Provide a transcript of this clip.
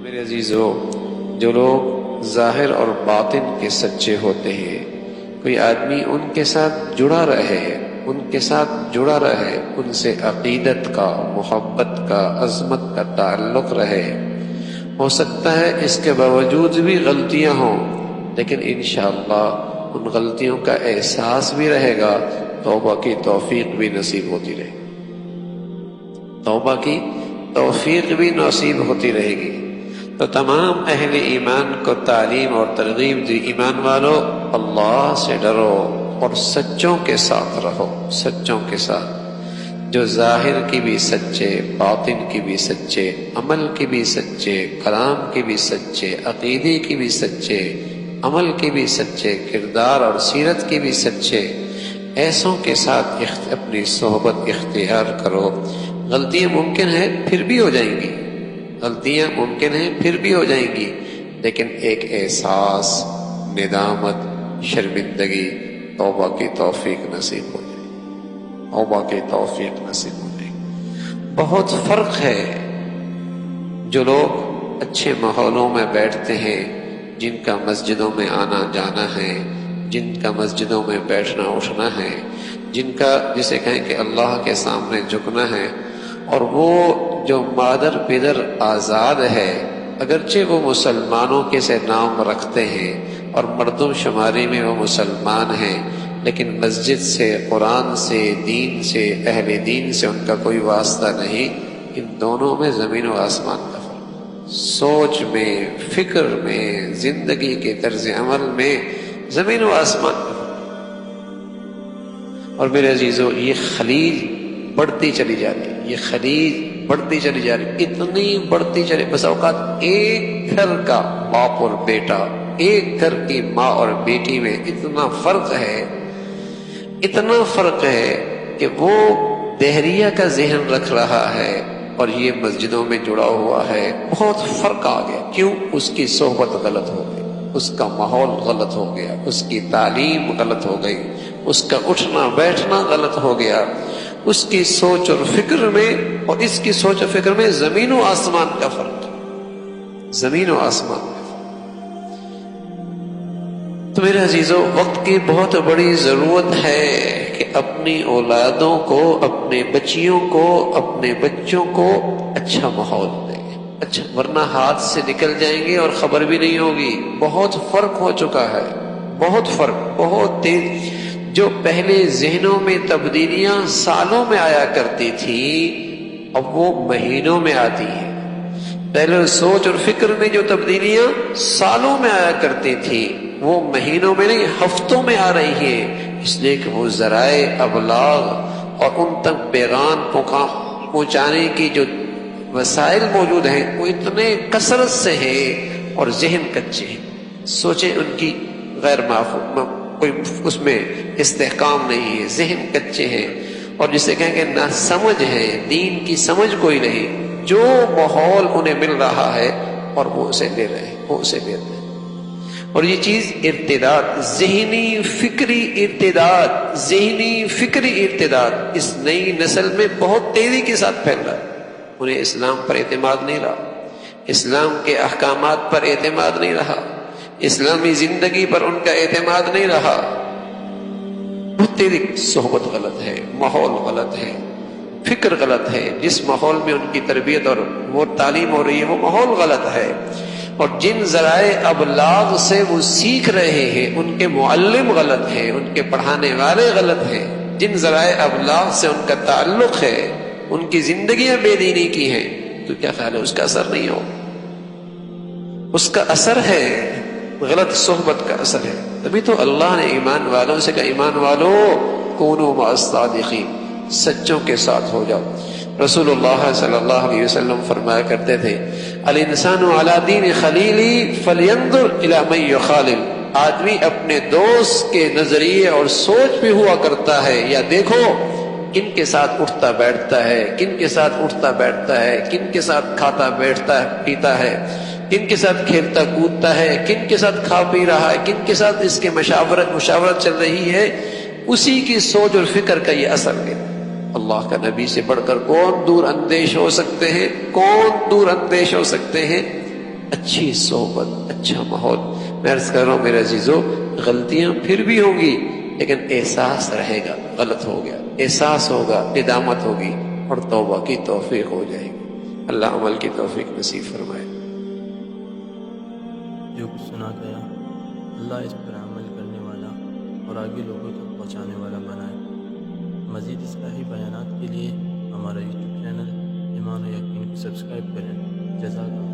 میرے عزیزو، جو لوگ ظاہر اور باطن کے سچے ہوتے ہیں، کوئی آدمی ان کے ساتھ جڑا رہے، ان کے ساتھ جڑا رہے، ان سے عقیدت کا، محبت کا، عظمت کا تعلق رہے، ہو سکتا ہے اس کے باوجود بھی غلطیاں ہوں، لیکن انشاءاللہ ان غلطیوں کا احساس بھی رہے گا، توبہ کی توفیق بھی نصیب ہوتی رہے گی، توبہ کی توفیق بھی نصیب ہوتی رہے گی۔ تو تمام اہل ایمان کو تعلیم اور ترغیب دی، ایمان والو اللہ سے ڈرو اور سچوں کے ساتھ رہو، سچوں کے ساتھ، جو ظاہر کی بھی سچے، باطن کی بھی سچے، عمل کی بھی سچے، کلام کی بھی سچے، عقیدے کی بھی سچے، عمل کی بھی سچے، کردار اور سیرت کی بھی سچے، ایسوں کے ساتھ اپنی صحبت اختیار کرو۔ غلطیاں ممکن ہے پھر بھی ہو جائیں گی، غلطیاں ممکن ہیں پھر بھی ہو جائیں گی، لیکن ایک احساس، ندامت، شرمندگی، توبہ کی توفیق نصیب ہو جائے گی، توبہ کی توفیق نصیب ہو جائے گی۔ بہت فرق ہے جو لوگ اچھے ماحولوں میں بیٹھتے ہیں، جن کا مسجدوں میں آنا جانا ہے، جن کا مسجدوں میں بیٹھنا اٹھنا ہے، جن کا جسے کہیں کہ اللہ کے سامنے جھکنا ہے، اور وہ جو مادر پدر آزاد ہے، اگرچہ وہ مسلمانوں کے سے نام رکھتے ہیں اور مردم شماری میں وہ مسلمان ہیں، لیکن مسجد سے، قرآن سے، دین سے، اہل دین سے ان کا کوئی واسطہ نہیں۔ ان دونوں میں زمین و آسمان کا فرق، سوچ میں، فکر میں، زندگی کے طرز عمل میں زمین و آسمان کا فرق۔ اور میرے عزیزو، یہ خلیج بڑھتی چلی جاتی ہے، یہ خلیج بڑھتی چلی جا رہی، اتنی بڑھتی چلی، بس اوقات ایک گھر کا باپ اور بیٹا، ایک گھر کی ماں اور بیٹی میں اتنا فرق ہے، اتنا فرق ہے کہ وہ دہریہ کا ذہن رکھ رہا ہے اور یہ مسجدوں میں جڑا ہوا ہے۔ بہت فرق آ گیا، کیوں؟ اس کی صحبت غلط ہو گئی، اس کا ماحول غلط ہو گیا، اس کی تعلیم غلط ہو گئی، اس کا اٹھنا بیٹھنا غلط ہو گیا، اس کی سوچ اور فکر میں اور اس کی سوچ اور فکر میں زمین و آسمان کا فرق، زمین و آسمان کا فرق۔ تو میرے عزیزو، وقت کی بہت بڑی ضرورت ہے کہ اپنی اولادوں کو، اپنے بچیوں کو، اپنے بچوں کو اچھا ماحول دیں، اچھا، ورنہ ہاتھ سے نکل جائیں گے اور خبر بھی نہیں ہوگی۔ بہت فرق ہو چکا ہے، بہت فرق، بہت تیز۔ جو پہلے ذہنوں میں تبدیلیاں سالوں میں آیا کرتی تھی، اب وہ مہینوں میں آتی ہیں۔ پہلے سوچ اور فکر میں جو تبدیلیاں سالوں میں آیا کرتی تھی، وہ مہینوں میں نہیں، ہفتوں میں آ رہی ہیں، اس لیے کہ وہ ذرائع ابلاغ اور ان تک پیغام پہنچانے کی جو وسائل موجود ہیں وہ اتنے کثرت سے ہیں، اور ذہن کچے ہیں، سوچیں ان کی غیر معفوم، کوئی اس میں استحکام نہیں ہے، ذہن کچے ہیں، اور جسے کہیں کہ نہ سمجھ ہے، دین کی سمجھ کوئی نہیں۔ جو ماحول انہیں مل رہا ہے اور وہ اسے لے رہے ہیں، وہ اسے لے رہے ہیں۔ اور یہ چیز ارتداد، ذہنی فکری ارتداد، ذہنی فکری ارتداد اس نئی نسل میں بہت تیزی کے ساتھ پھیل رہا ہے۔ انہیں اسلام پر اعتماد نہیں رہا، اسلام کے احکامات پر اعتماد نہیں رہا، اسلامی زندگی پر ان کا اعتماد نہیں رہا۔ بہت تیزی، صحبت غلط ہے، ماحول غلط ہے، فکر غلط ہے، جس ماحول میں ان کی تربیت اور وہ تعلیم ہو رہی ہے وہ ماحول غلط ہے، اور جن ذرائع ابلاغ سے وہ سیکھ رہے ہیں ان کے معلم غلط ہیں، ان کے پڑھانے والے غلط ہیں، جن ذرائع ابلاغ سے ان کا تعلق ہے ان کی زندگیاں بے دینی کی ہیں، تو کیا خیال ہے اس کا اثر نہیں ہو؟ اس کا اثر ہے، غلط صحبت کا اثر ہے۔ تبھی تو اللہ نے ایمان والوں سے کہا، ایمان والو کونوا مع الصادقین، سچوں کے ساتھ ہو جاؤ۔ رسول اللہ صلی اللہ علیہ وسلم فرمایا کرتے تھے، الانسان علی دین خلیلی فلینظر الی من یخالل، آدمی اپنے دوست کے نظریے اور سوچ پہ ہوا کرتا ہے، یا دیکھو کن کے ساتھ اٹھتا بیٹھتا ہے، کن کے ساتھ اٹھتا بیٹھتا ہے، کن کے ساتھ کھاتا بیٹھتا ہے، پیتا ہے، کن کے ساتھ کھیلتا کودتا ہے، کن کے ساتھ کھا پی رہا ہے، کن کے ساتھ اس کے مشاورت چل رہی ہے، اسی کی سوچ اور فکر کا یہ اثر ہے۔ اللہ کا نبی سے بڑھ کر کون دور اندیش ہو سکتے ہیں، کون دور اندیش ہو سکتے ہیں؟ اچھی صحبت، اچھا ماحول. میں عرض کر رہا ہوں میرے عزیزو، غلطیاں پھر بھی ہوں گی لیکن احساس رہے گا غلط ہو گیا، احساس ہوگا، ندامت ہوگی اور توبہ کی توفیق ہو جائے گی. اللہ عمل کی توفیق نصیب فرمائے. جو کچھ سنا گیا اللہ اس پر عمل کرنے والا اور آگے لوگوں تک پہنچانے والا بنائے. مزید اصلاحی بیانات کے لیے ہمارا یوٹیوب چینل ایمان و یقین کو سبسکرائب کریں. جزاک اللہ.